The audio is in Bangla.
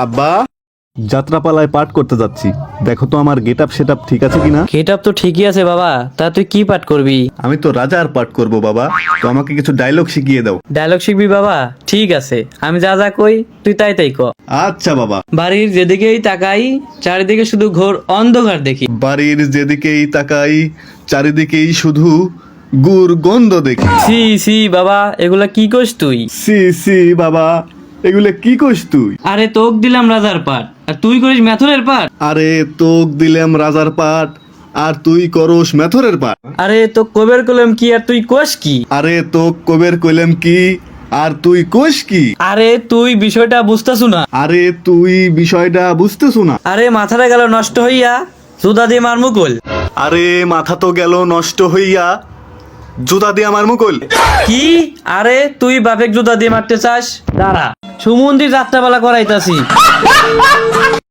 আব্বা, যাত্রাপালায় পাঠ করতে যাচ্ছি, দেখো তো আমার গেট আপ সেট আপ ঠিক আছে কিনা। গেটআপ তো ঠিকই আছে বাবা, তা তুই কি পাঠ করবি? আমি তো রাজার পাঠ করব বাবা, তো আমাকে কিছু ডায়লগ শিখিয়ে দাও। ডায়লগ শিখবি বাবা? ঠিক আছে, আমি যা যা কই তুই তাই তাই ক। আচ্ছা বাবা। বাড়ির যেদিকেই তাকাই চারিদিকে শুধু ঘোর অন্ধকার দেখি। বাড়ির যেদিকেই তাকাই চারিদিকেই শুধু গুড় গন্ধ দেখি। সি সি বাবা, এগুলা কি কইস তুই? সি সি বাবা, এগুলো কি কইস তুই? আরে তোক দিলাম রাজার পাঠ আর তুই করিস মেথরের পাঠ। আরে তোক দিলাম রাজার পাঠ আর তুই করস মেথরের পাঠ। আরে তো কবের কলম কি আর তুই কোষ কি? আরে তোক কবের কইলাম কি আর তুই কোষ কি? আরে তুই বিষয়টা বুঝতেছু না। আরে তুই বিষয়টা বুঝতেছো না। আরে মাথাটা গেল নষ্ট হইয়া, জুতা দিয়ে মার মুকুল। আরে মাথা তো গেল নষ্ট হইয়া, জুতা দিয়ে আমার মুকুল। কি? আরে তুই বাপেক জুতা দিয়ে মারতে চাস? দাঁড়া, সুমন্দির যাত্রাপালা করাইতাছি।